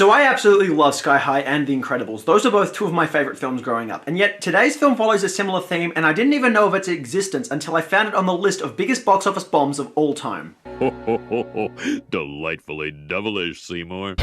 So I absolutely love Sky High and The Incredibles. Those are both two of my favorite films growing up. And yet today's film follows a similar theme, and I didn't even know of its existence until I found it on the list of biggest box office bombs of all time. Ho ho ho ho! Delightfully devilish, Seymour.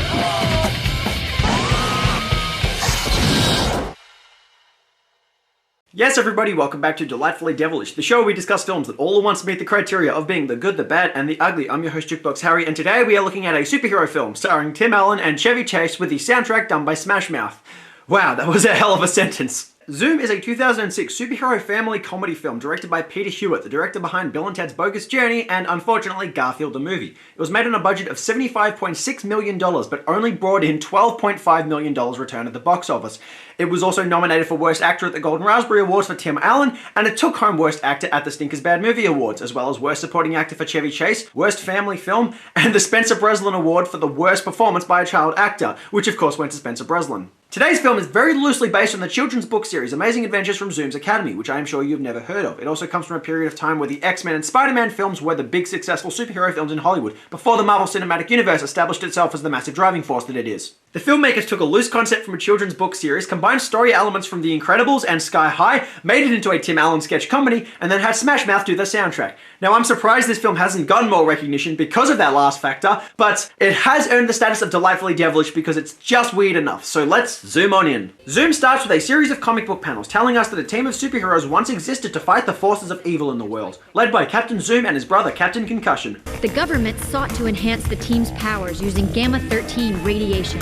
Yes, everybody, welcome back to Delightfully Devilish, the show where we discuss films that all at once meet the criteria of being the good, the bad, and the ugly. I'm your host, Jukebox Harry, and today we are looking at a superhero film starring Tim Allen and Chevy Chase with the soundtrack done by Smash Mouth. Wow, that was a hell of a sentence. Zoom is a 2006 superhero family comedy film directed by Peter Hewitt, the director behind Bill and Ted's Bogus Journey and, unfortunately, Garfield the Movie. It was made on a budget of $75.6 million, but only brought in $12.5 million return at the box office. It was also nominated for Worst Actor at the Golden Raspberry Awards for Tim Allen, and it took home Worst Actor at the Stinkers Bad Movie Awards, as well as Worst Supporting Actor for Chevy Chase, Worst Family Film, and the Spencer Breslin Award for the Worst Performance by a Child Actor, which of course went to Spencer Breslin. Today's film is very loosely based on the children's book series Amazing Adventures from Zoom's Academy, which I am sure you've never heard of. It also comes from a period of time where the X-Men and Spider-Man films were the big successful superhero films in Hollywood, before the Marvel Cinematic Universe established itself as the massive driving force that it is. The filmmakers took a loose concept from a children's book series, combined story elements from The Incredibles and Sky High, made it into a Tim Allen sketch comedy, and then had Smash Mouth do the soundtrack. Now, I'm surprised this film hasn't gotten more recognition because of that last factor, but it has earned the status of Delightfully Devilish because it's just weird enough, so let's zoom on in. Zoom starts with a series of comic book panels telling us that a team of superheroes once existed to fight the forces of evil in the world, led by Captain Zoom and his brother Captain Concussion. The government sought to enhance the team's powers using Gamma-13 radiation.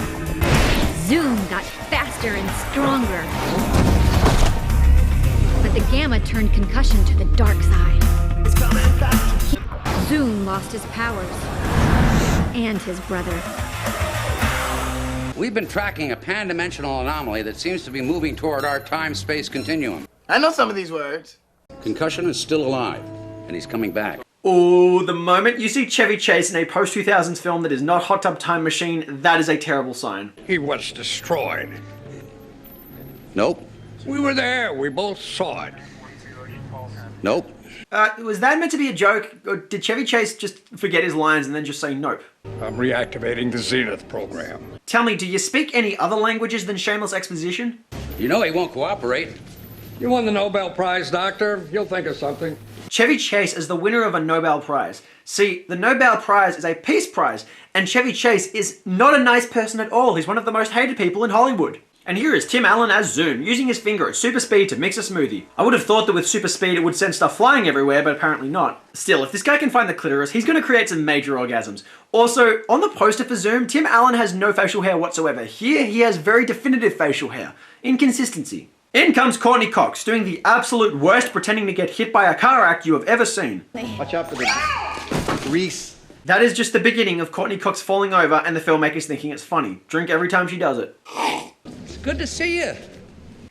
Zoom got faster and stronger. But the Gamma turned Concussion to the dark side. Zoom lost his powers. And his brother. We've been tracking a pan-dimensional anomaly that seems to be moving toward our time-space continuum. I know some of these words. Concussion is still alive, and he's coming back. Oh, the moment you see Chevy Chase in a post-2000s film that is not Hot Tub Time Machine, that is a terrible sign. He was destroyed. Nope. We were there. We both saw it. Nope. Was that meant to be a joke, or did Chevy Chase just forget his lines and then just say nope? I'm reactivating the Zenith program. Tell me, do you speak any other languages than shameless exposition? You know he won't cooperate. You won the Nobel Prize, Doctor. You'll think of something. Chevy Chase is the winner of a Nobel Prize. See, the Nobel Prize is a peace prize, and Chevy Chase is not a nice person at all. He's one of the most hated people in Hollywood. And here is Tim Allen as Zoom, using his finger at super speed to mix a smoothie. I would have thought that with super speed it would send stuff flying everywhere, but apparently not. Still, if this guy can find the clitoris, he's going to create some major orgasms. Also, on the poster for Zoom, Tim Allen has no facial hair whatsoever. Here, he has very definitive facial hair. Inconsistency. In comes Courtney Cox, doing the absolute worst pretending to get hit by a car act you have ever seen. Watch out for the grease. That is just the beginning of Courtney Cox falling over and the filmmakers thinking it's funny. Drink every time she does it. It's good to see you.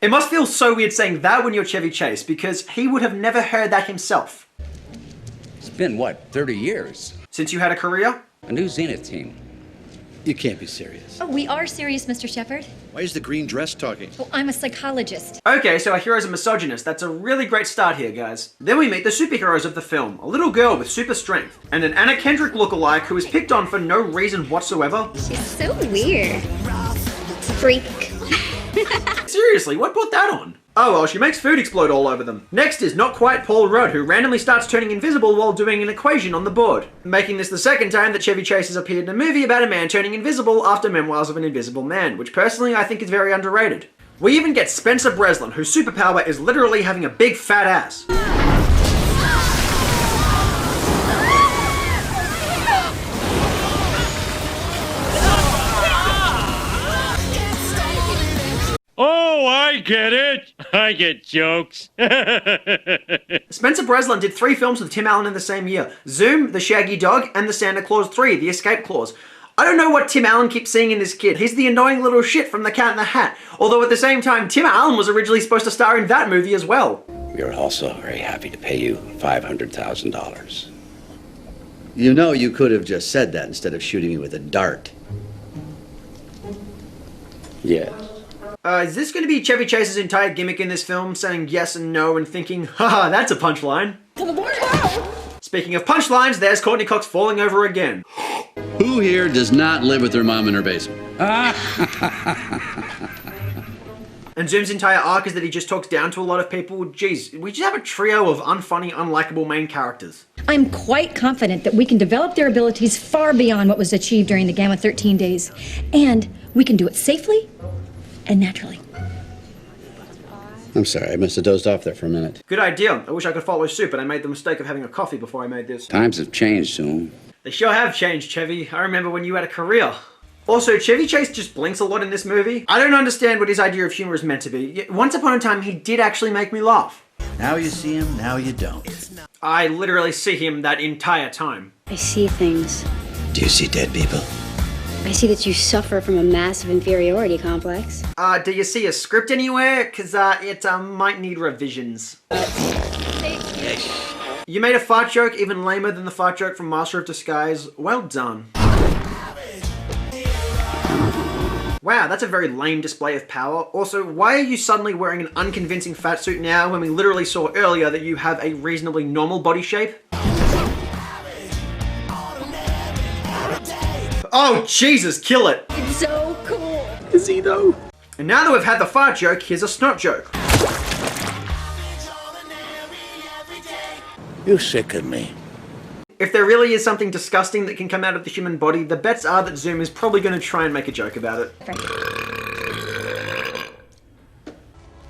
It must feel so weird saying that when you're Chevy Chase, because he would have never heard that himself. It's been, what, 30 years? Since you had a career? A new Zenith team. You can't be serious. Oh, we are serious, Mr. Shepard. Why is the green dress talking? Oh, I'm a psychologist. Okay, so our hero's a misogynist. That's a really great start here, guys. Then we meet the superheroes of the film. A little girl with super strength, and an Anna Kendrick lookalike who is picked on for no reason whatsoever. She's so weird. Freak. Seriously, what brought that on? Oh well, she makes food explode all over them. Next is not quite Paul Rudd, who randomly starts turning invisible while doing an equation on the board, making this the second time that Chevy Chase has appeared in a movie about a man turning invisible after Memoirs of an Invisible Man, which personally I think is very underrated. We even get Spencer Breslin, whose superpower is literally having a big fat ass. Oh, I get it. I get jokes. Spencer Breslin did 3 films with Tim Allen in the same year. Zoom, The Shaggy Dog, and The Santa Claus 3, The Escape Clause. I don't know what Tim Allen keeps seeing in this kid. He's the annoying little shit from The Cat in the Hat. Although at the same time, Tim Allen was originally supposed to star in that movie as well. We are also very happy to pay you $500,000. You know you could have just said that instead of shooting me with a dart. Yes. Is this going to be Chevy Chase's entire gimmick in this film, saying yes and no and thinking, haha, that's a punchline? Speaking of punchlines, there's Courtney Cox falling over again. Who here does not live with their mom in her basement? And Zoom's entire arc is that he just talks down to a lot of people. Geez, we just have a trio of unfunny, unlikable main characters. I'm quite confident that we can develop their abilities far beyond what was achieved during the Gamma 13 days. And we can do it safely and naturally. I'm sorry, I must have dozed off there for a minute. Good idea. I wish I could follow suit, but I made the mistake of having a coffee before I made this. Times have changed, Zoom. They sure have changed, Chevy. I remember when you had a career. Also, Chevy Chase just blinks a lot in this movie. I don't understand what his idea of humor is meant to be. Yet once upon a time, he did actually make me laugh. Now you see him, now you don't. I literally see him that entire time. I see things. Do you see dead people? I see that you suffer from a massive inferiority complex. Do you see a script anywhere? Cause it might need revisions. You made a fart joke even lamer than the fart joke from Master of Disguise. Well done. Wow, that's a very lame display of power. Also, why are you suddenly wearing an unconvincing fat suit now when we literally saw earlier that you have a reasonably normal body shape? Oh, Jesus, kill it! It's so cool. Is he though? And now that we've had the fart joke, here's a snot joke. You sicken me. If there really is something disgusting that can come out of the human body, the bets are that Zoom is probably going to try and make a joke about it.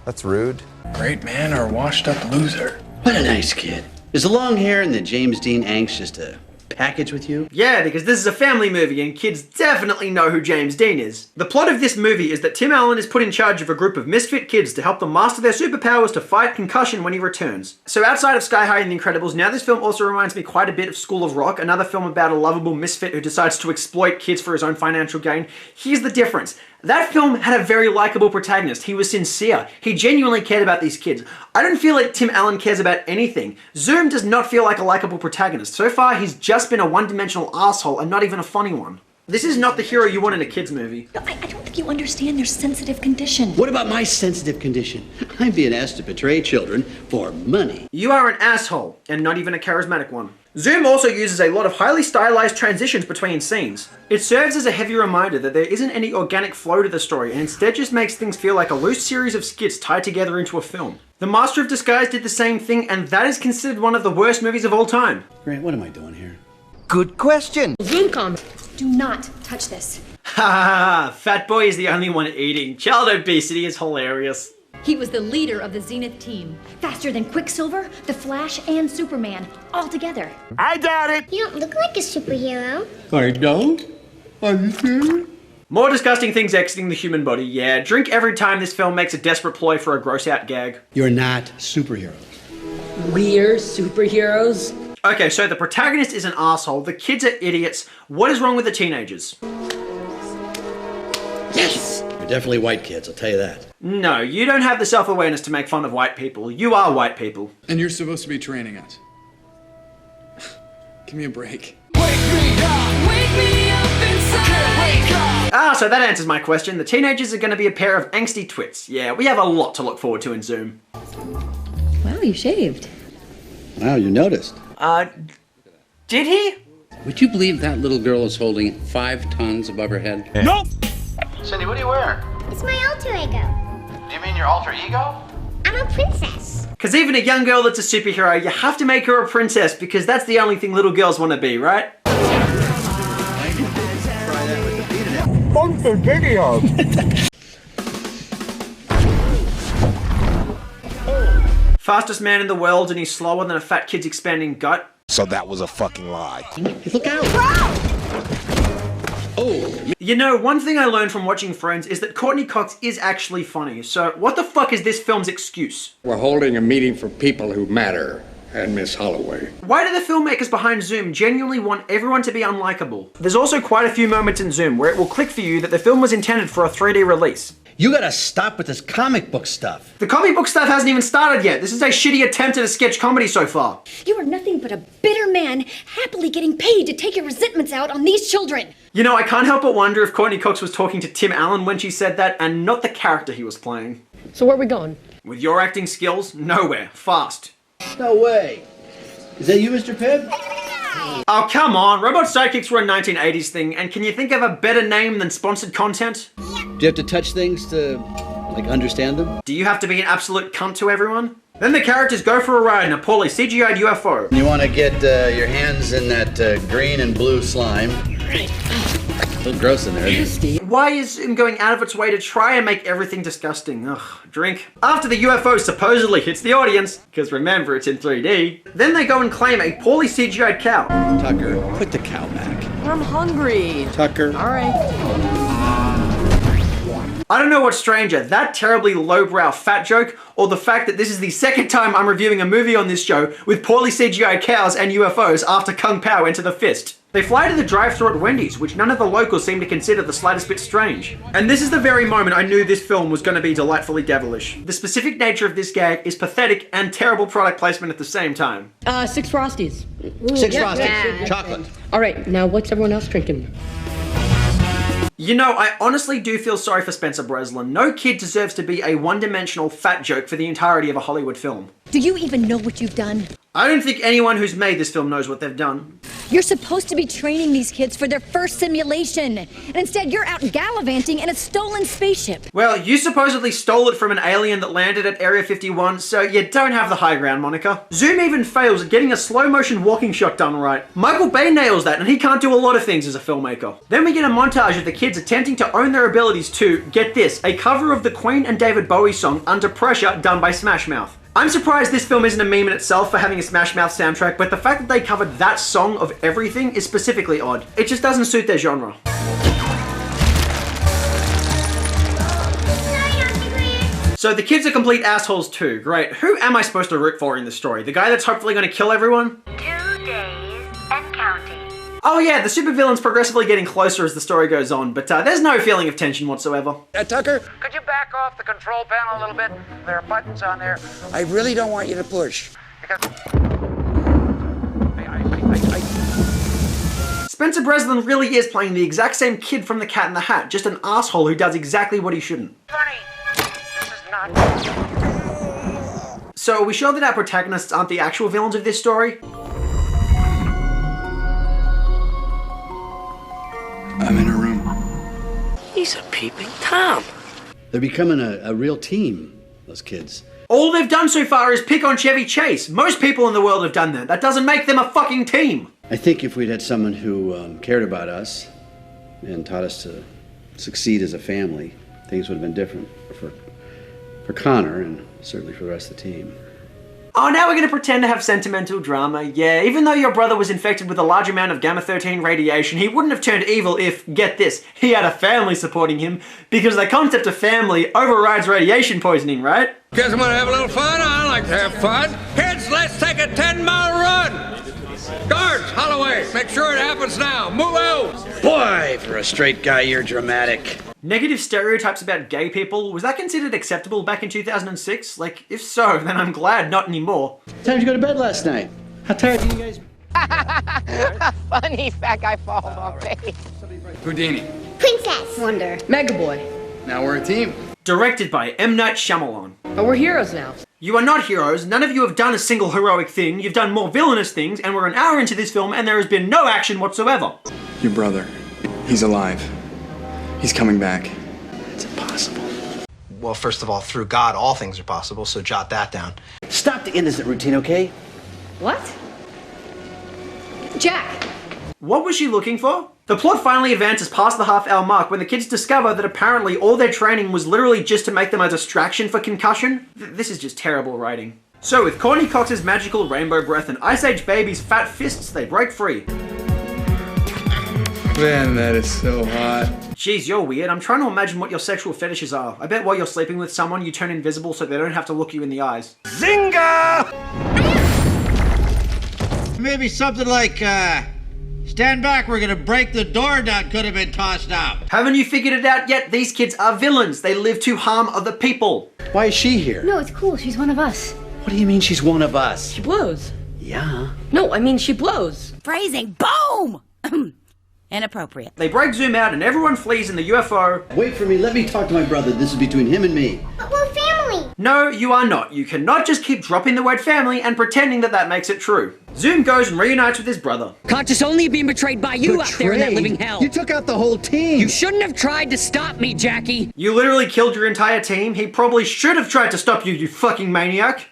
That's rude. Great man or washed up loser? What a nice kid. Is the long hair and the James Dean angst just a package with you? Yeah, because this is a family movie and kids definitely know who James Dean is. The plot of this movie is that Tim Allen is put in charge of a group of misfit kids to help them master their superpowers to fight concussion when he returns. So outside of Sky High and The Incredibles, now this film also reminds me quite a bit of School of Rock, another film about a lovable misfit who decides to exploit kids for his own financial gain. Here's the difference. That film had a very likable protagonist. He was sincere. He genuinely cared about these kids. I don't feel like Tim Allen cares about anything. Zoom does not feel like a likable protagonist. So far, he's just been a one-dimensional asshole and not even a funny one. This is not the hero you want in a kid's movie. I don't think you understand their sensitive condition. What about my sensitive condition? I'm being asked to betray children for money. You are an asshole, and not even a charismatic one. Zoom also uses a lot of highly stylized transitions between scenes. It serves as a heavy reminder that there isn't any organic flow to the story and instead just makes things feel like a loose series of skits tied together into a film. The Master of Disguise did the same thing, and that is considered one of the worst movies of all time. Grant, what am I doing here? Good question. Do not touch this. Ha ha ha, Fat Boy is the only one eating. Child obesity is hilarious. He was the leader of the Zenith team. Faster than Quicksilver, the Flash, and Superman, all together. I doubt it. You don't look like a superhero. I don't? Are you serious? More disgusting things exiting the human body, yeah. Drink every time this film makes a desperate ploy for a gross out gag. You're not superheroes. We're superheroes? Okay, so the protagonist is an asshole, the kids are idiots. What is wrong with the teenagers? Yes! You're definitely white kids, I'll tell you that. No, you don't have the self-awareness to make fun of white people. You are white people. And you're supposed to be training us. Give me a break. So that answers my question. The teenagers are going to be a pair of angsty twits. Yeah, we have a lot to look forward to in Zoom. Wow, you shaved. Wow, you noticed. Did he? Would you believe that little girl is holding 5 tons above her head? Nope! Cindy, what do you wear? It's my alter ego. Do you mean your alter ego? I'm a princess. Because even a young girl that's a superhero, you have to make her a princess because that's the only thing little girls want to be, right? Fun for video! Fastest man in the world and he's slower than a fat kid's expanding gut. So that was a fucking lie. Look out! Oh! You know, one thing I learned from watching Friends is that Courtney Cox is actually funny, so what the fuck is this film's excuse? We're holding a meeting for people who matter, and Miss Holloway. Why do the filmmakers behind Zoom genuinely want everyone to be unlikable? There's also quite a few moments in Zoom where it will click for you that the film was intended for a 3D release. You gotta stop with this comic book stuff. The comic book stuff hasn't even started yet. This is a shitty attempt at a sketch comedy so far. You are nothing but a bitter man, happily getting paid to take your resentments out on these children. You know, I can't help but wonder if Courtney Cox was talking to Tim Allen when she said that and not the character he was playing. So where are we going? With your acting skills, nowhere. Fast. No way. Is that you, Mr. Pibb? Oh, come on. Robot sidekicks were a 1980s thing, and can you think of a better name than sponsored content? Do you have to touch things to, like, understand them? Do you have to be an absolute cunt to everyone? Then the characters go for a ride in a poorly CGI'd UFO. You want to get your hands in that green and blue slime. A little gross in there, isn't it? Why is him going out of its way to try and make everything disgusting? Ugh, drink. After the UFO supposedly hits the audience, because remember it's in 3D, then they go and claim a poorly CGI'd cow. Tucker, put the cow back. I'm hungry. Tucker. All right. I don't know what's stranger, that terribly lowbrow fat joke, or the fact that this is the second time I'm reviewing a movie on this show with poorly CGI'd cows and UFOs after Kung Pao Enter the Fist. They fly to the drive-thru at Wendy's, which none of the locals seem to consider the slightest bit strange. And this is the very moment I knew this film was going to be delightfully devilish. The specific nature of this gag is pathetic and terrible product placement at the same time. 6 Frosties. Six Frosties. Chocolate. All right, now what's everyone else drinking? You know, I honestly do feel sorry for Spencer Breslin. No kid deserves to be a one-dimensional fat joke for the entirety of a Hollywood film. Do you even know what you've done? I don't think anyone who's made this film knows what they've done. You're supposed to be training these kids for their first simulation, and instead you're out gallivanting in a stolen spaceship. Well, you supposedly stole it from an alien that landed at Area 51, so you don't have the high ground, Monica. Zoom even fails at getting a slow-motion walking shot done right. Michael Bay nails that, and he can't do a lot of things as a filmmaker. Then we get a montage of the kids attempting to own their abilities to, get this, a cover of the Queen and David Bowie song Under Pressure done by Smash Mouth. I'm surprised this film isn't a meme in itself for having a Smash Mouth soundtrack, but the fact that they covered that song of everything is specifically odd. It just doesn't suit their genre. So the kids are complete assholes too. Great. Who am I supposed to root for in the story? The guy that's hopefully going to kill everyone? 2 days and counting. Oh yeah, the supervillain's progressively getting closer as the story goes on, but there's no feeling of tension whatsoever. Tucker, could you back off the control panel a little bit? There are buttons on there. I really don't want you to push. Because Spencer Breslin really is playing the exact same kid from The Cat in the Hat, just an asshole who does exactly what he shouldn't. Funny, this is not... So are we sure that our protagonists aren't the actual villains of this story? I'm in her room. He's a peeping Tom. They're becoming a real team, those kids. All they've done so far is pick on Chevy Chase. Most people in the world have done that. That doesn't make them a fucking team. I think if we'd had someone who cared about us and taught us to succeed as a family, things would have been different for Connor and certainly for the rest of the team. Oh, now we're going to pretend to have sentimental drama. Yeah, even though your brother was infected with a large amount of gamma-13 radiation, he wouldn't have turned evil if, get this, he had a family supporting him, because the concept of family overrides radiation poisoning, right? Guess I'm gonna have a little fun. I like to have fun. Kids, let's take a 10-mile run. Guards, Holloway, make sure it happens now. Move out. Boy, for a straight guy, you're dramatic. Negative stereotypes about gay people, was that considered acceptable back in 2006? Like, if so, then I'm glad not anymore. Time to go to bed last night. How tired do you guys... Funny fat guy falls off face. Houdini. Princess. Wonder. Megaboy. Now we're a team. Directed by M. Night Shyamalan. Oh, we're heroes now. You are not heroes, none of you have done a single heroic thing, you've done more villainous things, and we're an hour into this film and there has been no action whatsoever. Your brother. He's alive. He's coming back. It's impossible. Well, first of all, through God, all things are possible, so jot that down. Stop the innocent routine, okay? What? Jack! What was she looking for? The plot finally advances past the half-hour mark when the kids discover that apparently all their training was literally just to make them a distraction for concussion. This is just terrible writing. So with Courtney Cox's magical rainbow breath and Ice Age Baby's fat fists, they break free. Man, that is so hot. Jeez, you're weird. I'm trying to imagine what your sexual fetishes are. I bet while you're sleeping with someone, you turn invisible so they don't have to look you in the eyes. Zinga! Maybe something like, stand back, we're gonna break the door down could have been tossed out. Haven't you figured it out yet? These kids are villains. They live to harm other people. Why is she here? No, it's cool. She's one of us. What do you mean she's one of us? She blows. Yeah. No, I mean she blows. Phrasing. Boom! Inappropriate. They break Zoom out and everyone flees in the UFO. Wait for me. Let me talk to my brother. This is between him and me. But we're family. No, you are not. You cannot just keep dropping the word family and pretending that that makes it true. Zoom goes and reunites with his brother. Conscious only of being betrayed by you out there in that living hell. You took out the whole team. You shouldn't have tried to stop me, Jackie. You literally killed your entire team. He probably should have tried to stop you, you fucking maniac.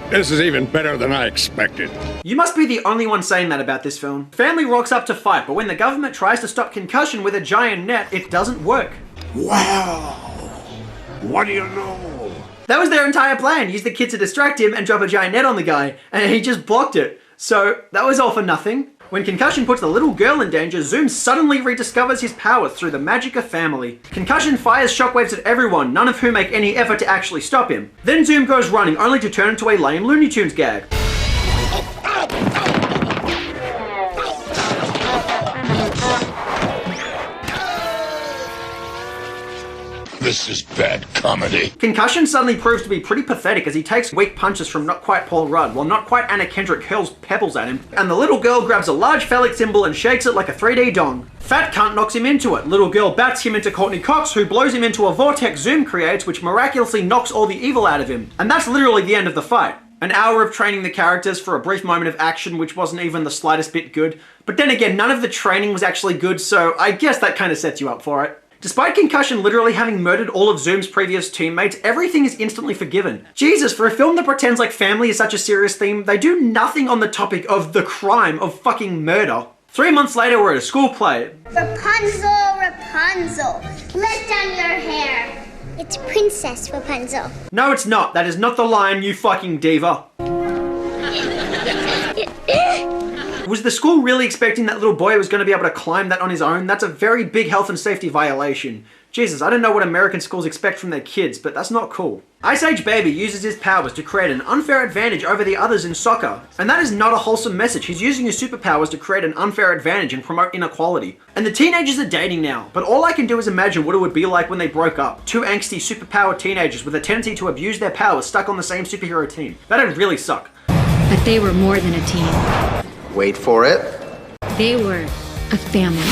This is even better than I expected. You must be the only one saying that about this film. Family rocks up to fight, but when the government tries to stop concussion with a giant net, it doesn't work. Wow. What do you know? That was their entire plan. Use the kid to distract him and drop a giant net on the guy, and he just blocked it. So that was all for nothing. When concussion puts the little girl in danger, Zoom suddenly rediscovers his powers through the magic of family. Concussion fires shockwaves at everyone, none of whom make any effort to actually stop him. Then Zoom goes running, only to turn into a lame Looney Tunes gag. This is bad comedy. Concussion suddenly proves to be pretty pathetic as he takes weak punches from Not Quite Paul Rudd, while Not Quite Anna Kendrick hurls pebbles at him, and the little girl grabs a large phallic symbol and shakes it like a 3D dong. Fat Cunt knocks him into it. Little girl bats him into Courtney Cox, who blows him into a vortex Zoom creates, which miraculously knocks all the evil out of him. And that's literally the end of the fight. An hour of training the characters for a brief moment of action, which wasn't even the slightest bit good. But then again, none of the training was actually good, so I guess that kind of sets you up for it. Despite Concussion literally having murdered all of Zoom's previous teammates, everything is instantly forgiven. Jesus, for a film that pretends like family is such a serious theme, they do nothing on the topic of the crime of fucking murder. 3 months later, we're at a school play. Rapunzel, Rapunzel, let down your hair. It's Princess Rapunzel. No, it's not. That is not the line, you fucking diva. Was the school really expecting that little boy was going to be able to climb that on his own? That's a very big health and safety violation. Jesus, I don't know what American schools expect from their kids, but that's not cool. Ice Age Baby uses his powers to create an unfair advantage over the others in soccer. And that is not a wholesome message. He's using his superpowers to create an unfair advantage and promote inequality. And the teenagers are dating now, but all I can do is imagine what it would be like when they broke up. Two angsty, superpowered teenagers with a tendency to abuse their powers stuck on the same superhero team. That'd really suck. But they were more than a team. Wait for it. They were a family.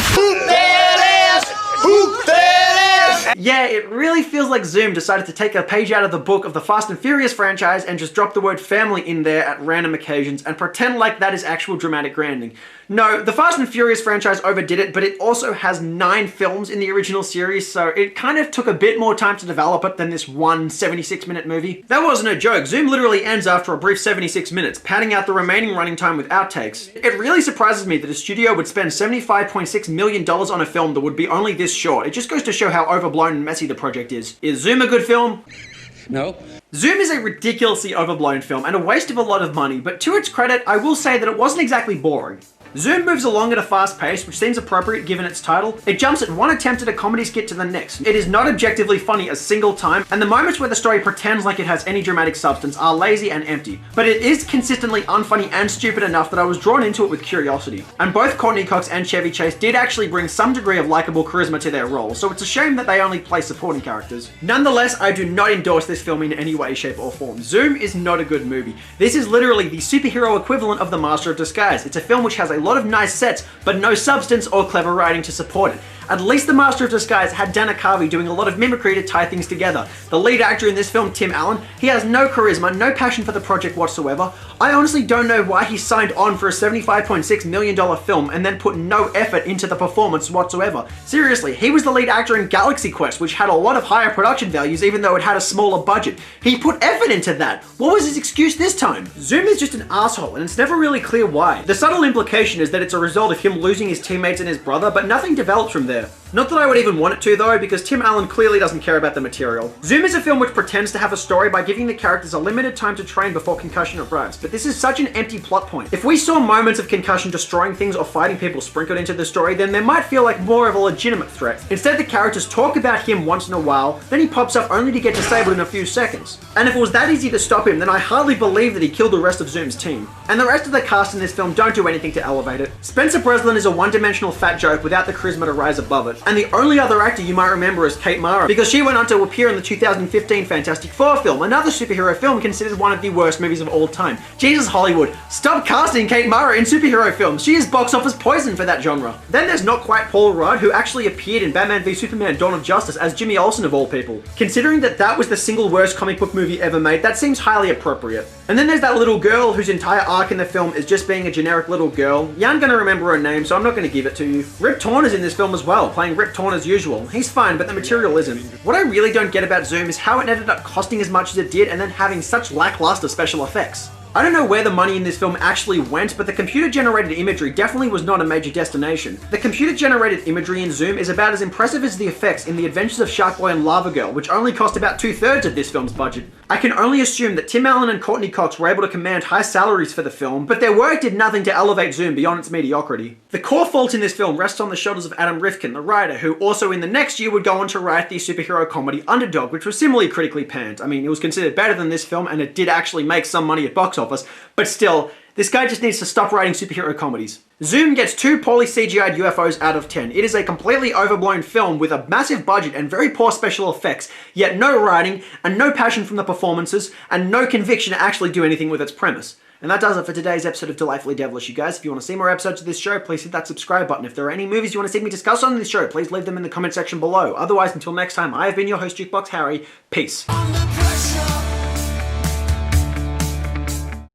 Yeah, it really feels like Zoom decided to take a page out of the book of the Fast and Furious franchise and just drop the word family in there at random occasions and pretend like that is actual dramatic branding. No, the Fast and Furious franchise overdid it, but it also has 9 films in the original series, so it kind of took a bit more time to develop it than this one 76-minute movie. That wasn't a joke. Zoom literally ends after a brief 76 minutes, padding out the remaining running time with outtakes. It really surprises me that a studio would spend $75.6 million on a film that would be only this short. It just goes to show how overblown and messy the project is. Is Zoom a good film? No. Zoom is a ridiculously overblown film and a waste of a lot of money, but to its credit, I will say that it wasn't exactly boring. Zoom moves along at a fast pace, which seems appropriate given its title. It jumps at one attempt at a comedy skit to the next. It is not objectively funny a single time, and the moments where the story pretends like it has any dramatic substance are lazy and empty. But it is consistently unfunny and stupid enough that I was drawn into it with curiosity. And both Courtney Cox and Chevy Chase did actually bring some degree of likable charisma to their roles, so it's a shame that they only play supporting characters. Nonetheless, I do not endorse this film in any way, shape, or form. Zoom is not a good movie. This is literally the superhero equivalent of The Master of Disguise. It's a film which has a lot of nice sets, but no substance or clever writing to support it. At least The Master of Disguise had Dana Carvey doing a lot of mimicry to tie things together. The lead actor in this film, Tim Allen, he has no charisma, no passion for the project whatsoever. I honestly don't know why he signed on for a $75.6 million film and then put no effort into the performance whatsoever. Seriously, he was the lead actor in Galaxy Quest, which had a lot of higher production values even though it had a smaller budget. He put effort into that. What was his excuse this time? Zoom is just an asshole and it's never really clear why. The subtle implication is that it's a result of him losing his teammates and his brother, but nothing develops from there. Not that I would even want it to though, because Tim Allen clearly doesn't care about the material. Zoom is a film which pretends to have a story by giving the characters a limited time to train before concussion arrives, but this is such an empty plot point. If we saw moments of concussion destroying things or fighting people sprinkled into the story, then there might feel like more of a legitimate threat. Instead, the characters talk about him once in a while, then he pops up only to get disabled in a few seconds. And if it was that easy to stop him, then I hardly believe that he killed the rest of Zoom's team. And the rest of the cast in this film don't do anything to elevate it. Spencer Breslin is a one-dimensional fat joke without the charisma to rise above it. And the only other actor you might remember is Kate Mara, because she went on to appear in the 2015 Fantastic Four film, another superhero film considered one of the worst movies of all time. Jesus, Hollywood, stop casting Kate Mara in superhero films. She is box office poison for that genre. Then there's not quite Paul Rudd, who actually appeared in Batman v Superman Dawn of Justice as Jimmy Olsen of all people. Considering that that was the single worst comic book movie ever made, that seems highly appropriate. And then there's that little girl whose entire arc in the film is just being a generic little girl. You aren't gonna remember her name, so I'm not gonna give it to you. Rip Torn is in this film as well, playing Rip Torn as usual. He's fine, but the material isn't. What I really don't get about Zoom is how it ended up costing as much as it did and then having such lackluster special effects. I don't know where the money in this film actually went, but the computer-generated imagery definitely was not a major destination. The computer-generated imagery in Zoom is about as impressive as the effects in The Adventures of Shark Boy and Lava Girl, which only cost about 2/3 of this film's budget. I can only assume that Tim Allen and Courtney Cox were able to command high salaries for the film, but their work did nothing to elevate Zoom beyond its mediocrity. The core fault in this film rests on the shoulders of Adam Rifkin, the writer, who also in the next year would go on to write the superhero comedy Underdog, which was similarly critically panned. I mean, it was considered better than this film, and it did actually make some money at box office, but still, this guy just needs to stop writing superhero comedies. Zoom gets 2 poorly CGI'd UFOs out of 10. It is a completely overblown film with a massive budget and very poor special effects, yet no writing, and no passion from the performances, and no conviction to actually do anything with its premise. And that does it for today's episode of Delightfully Devilish, you guys. If you want to see more episodes of this show, please hit that subscribe button. If there are any movies you want to see me discuss on this show, please leave them in the comment section below. Otherwise, until next time, I have been your host, Jukebox Harry. Peace.